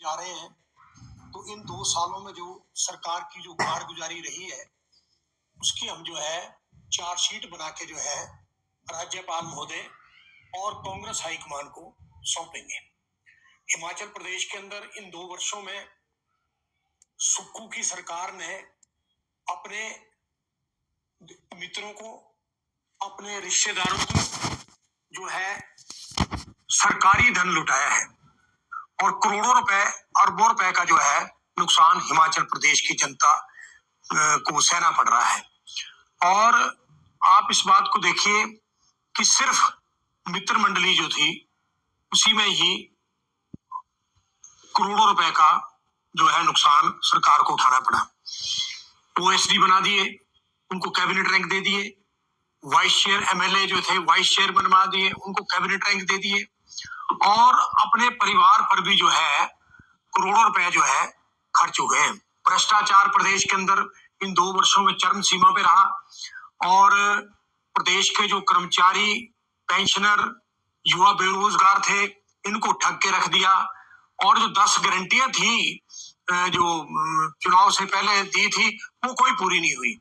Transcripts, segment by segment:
जा रहे हैं, तो इन 2 सालों में जो सरकार की जो कारगुजारी रही है, उसकी हम जो है चार्जशीट बना के जो है राज्यपाल महोदय और कांग्रेस हाईकमान को सौंपेंगे। हिमाचल प्रदेश के अंदर इन 2 वर्षों में सुक्खू की सरकार ने अपने मित्रों को, अपने रिश्तेदारों को जो है सरकारी धन लुटाया है और करोड़ों रुपए, अरबों रुपए का जो है नुकसान हिमाचल प्रदेश की जनता को सहना पड़ रहा है। और आप इस बात को देखिए कि सिर्फ मित्र मंडली जो थी उसी में ही करोड़ों रुपए का जो है नुकसान सरकार को उठाना पड़ा। ओएसडी बना दिए, उनको कैबिनेट रैंक दे दिए, वाइस चेयर एमएलए जो थे वाइस चेयर बनवा दिए, उनको कैबिनेट रैंक दे दिए और अपने परिवार पर भी जो है करोड़ों रुपए जो है खर्च हो गए। भ्रष्टाचार प्रदेश के अंदर इन 2 वर्षों में चरम सीमा पे रहा और प्रदेश के जो कर्मचारी, पेंशनर, युवा बेरोजगार थे, इनको ठग के रख दिया और जो 10 गारंटियां थी जो चुनाव से पहले दी थी वो कोई पूरी नहीं हुई।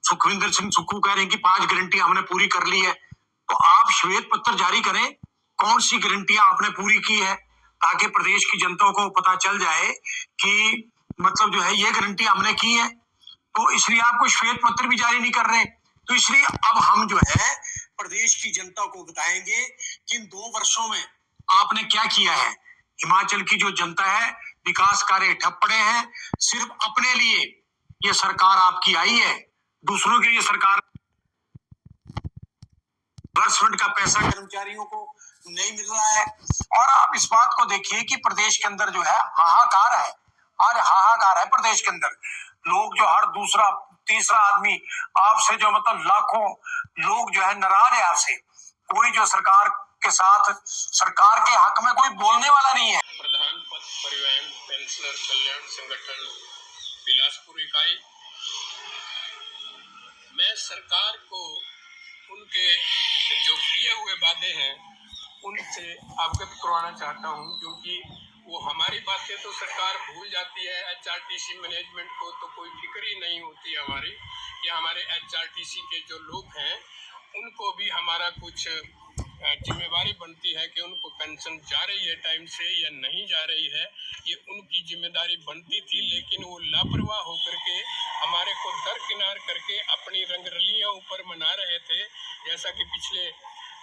सुखविंदर सिंह सुक्खू कह रहे हैं कि 5 गारंटियां हमने पूरी कर ली है, तो आप श्वेत पत्र जारी करें कौन सी गारंटियां आपने पूरी की है, ताकि प्रदेश की जनता को पता चल जाए कि मतलब जो है ये गारंटी हमने की है। तो इसलिए आपको श्वेत पत्र भी जारी नहीं कर रहे, तो इसलिए अब हम जो है प्रदेश की जनता को बताएंगे कि इन 2 वर्षों में आपने क्या किया है। हिमाचल की जो जनता है, विकास कार्य ठप पड़े हैं, सिर्फ अपने लिए ये सरकार आपकी आई है, दूसरों के लिए सरकार फंड का पैसा कर्मचारियों को नहीं मिल रहा है। और आप इस बात को देखिए कि प्रदेश के अंदर जो है हाहाकार है, आज हाहाकार है प्रदेश के अंदर। लोग जो हर दूसरा तीसरा आदमी आपसे जो मतलब लाखों लोग जो है नाराज है आपसे। कोई जो सरकार के साथ, सरकार के हक में कोई बोलने वाला नहीं है। प्रधान पथ परिवहन पेंशनर कल्याण संगठन बिलासपुर इकाई, मैं सरकार को उनके जो किए हुए वादे हैं उनसे अवगत करवाना चाहता हूं, क्योंकि वो हमारी बातें तो सरकार भूल जाती है। एचआरटीसी मैनेजमेंट को तो कोई फिक्र ही नहीं होती हमारी, या हमारे एचआरटीसी के जो लोग हैं उनको भी हमारा कुछ जिम्मेवारी बनती है कि उनको पेंशन जा रही है टाइम से या नहीं जा रही है, ये उनकी जिम्मेदारी बनती थी। लेकिन वो लापरवाह होकर के हमारे को दरकिनार करके अपनी रंगरलियां ऊपर मना रहे थे। जैसा कि पिछले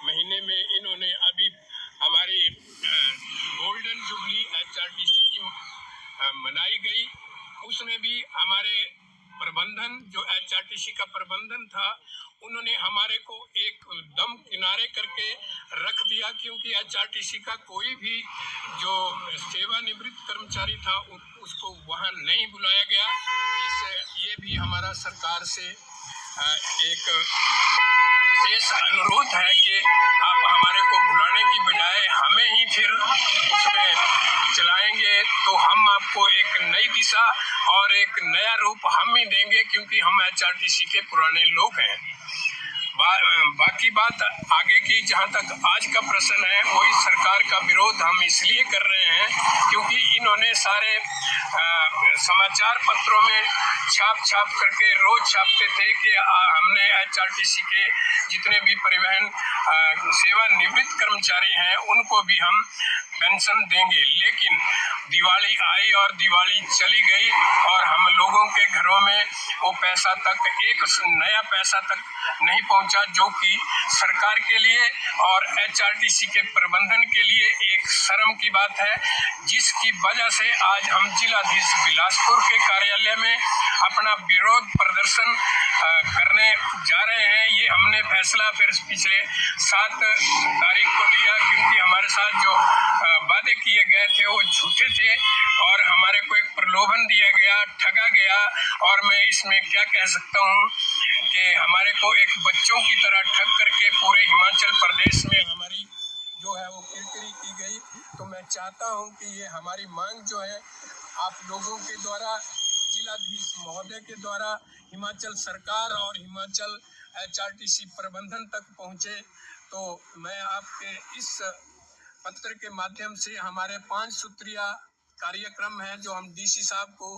महीने में इन्होंने अभी हमारी गोल्डन जुबली एचआरटीसी की मनाई गई, उसमें भी हमारे प्रबंधन जो एचआरटीसी का प्रबंधन था उन्होंने हमारे को एकदम किनारे करके रख दिया, क्योंकि एचआरटीसी का कोई भी जो सेवानिवृत्त कर्मचारी था उसको वहां नहीं बुलाया गया। ये भी हमारा सरकार से एक शेष अनुरोध है कि आप हमारे को बुलाने की बजाय हमें ही फिर उसमें चलाएंगे तो हम आपको एक नई दिशा और एक नया रूप हम ही देंगे, क्योंकि हम एचआरटीसी के पुराने लोग हैं। बाकी बात आगे की, जहां तक आज का प्रश्न है, वही सरकार का विरोध हम इसलिए कर रहे हैं क्योंकि इन्होंने सारे समाचार पत्रों में छाप करके रोज छापते थे कि हमने एचआरटीसी के जितने भी परिवहन सेवानिवृत्त कर्मचारी हैं उनको भी हम पेंशन देंगे। लेकिन दिवाली आई और दिवाली चली गई और हम लोगों के घरों में वो पैसा तक, एक नया पैसा तक नहीं पहुंचा, जो कि सरकार के लिए और एचआरटीसी के प्रबंधन के लिए एक शर्म की बात है, जिसकी वजह से आज हम जिलाधीश बिलासपुर के कार्यालय में अपना विरोध प्रदर्शन करने जा रहे हैं। ये हमने फैसला फिर पिछले 7 तारीख को लिया, क्योंकि हमारे साथ जो वादे किए गए थे वो झूठे थे और हमारे को एक प्रलोभन दिया गया, ठगा गया। और मैं इसमें क्या कह सकता हूँ कि हमारे को एक बच्चों की तरह ठग करके पूरे हिमाचल प्रदेश में हमारी जो है वो किरकिरी की गई। तो मैं चाहता हूं कि ये हमारी मांग जो है आप लोगों के द्वारा, जिलाधीश महोदय के द्वारा हिमाचल सरकार और हिमाचल एचआरटीसी प्रबंधन तक पहुंचे। तो मैं आपके इस पत्र के माध्यम से हमारे 5 सूत्रीय कार्यक्रम है जो हम डीसी साहब को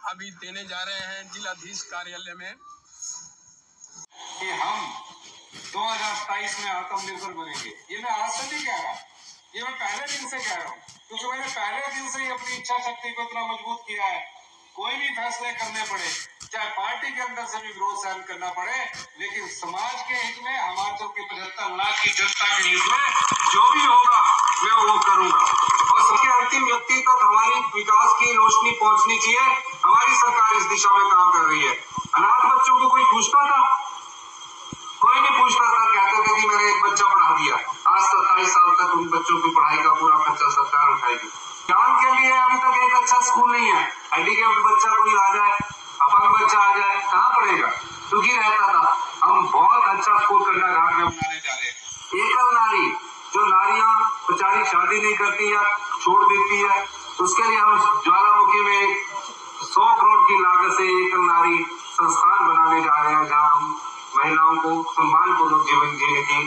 अभी देने जा रहे हैं जिलाधीश कार्यालय में कि हम 2027 में आत्मनिर्भर बनेंगे। ये मैं आज से नहीं कह रहा, ये मैं पहले दिन से कह रहा हूँ, क्योंकि मैंने पहले दिन से ही अपनी इच्छा शक्ति को इतना मजबूत किया है। कोई भी फैसले करने पड़े, चाहे पार्टी के अंदर से भी विरोध सहन करना पड़े, लेकिन समाज के हित में, हिमाचल के 75 लाख की जनता के हित में जो भी होगा मैं वो करूंगा। और सबके अंतिम व्यक्ति तक हमारी विकास की रोशनी पहुंचनी चाहिए। हमारी सरकार इस दिशा में काम कर रही है। अनाथ बच्चों को कोई पूछता था? कोई नहीं पूछता था। कहते थे कि मैंने एक बच्चा पढ़ा दिया। आज 27 साल तक उन बच्चों की पढ़ाई का पूरा खर्चा सरकार उठाएगी। ज्ञान के लिए अभी तक एक अच्छा स्कूल नहीं है। हैंडीकैप्ड बच्चा कोई आ जाए, अपंग बच्चा आ जाए, कहाँ पढ़ेगा? दुखी रहता था। हम बहुत अच्छा स्कूल कंडाघाट में बनाने जा रहे हैं। एकल नारी, जो नारियां बेचारी शादी नहीं करती या छोड़ देती है, उसके लिए हम ज्वालामुखी में 100 करोड़ की लागत से एकल नारी संस्थान बनाने जा रहे हैं, जहाँ हम महिलाओं को सम्मानपूर्वक जीवन जीने की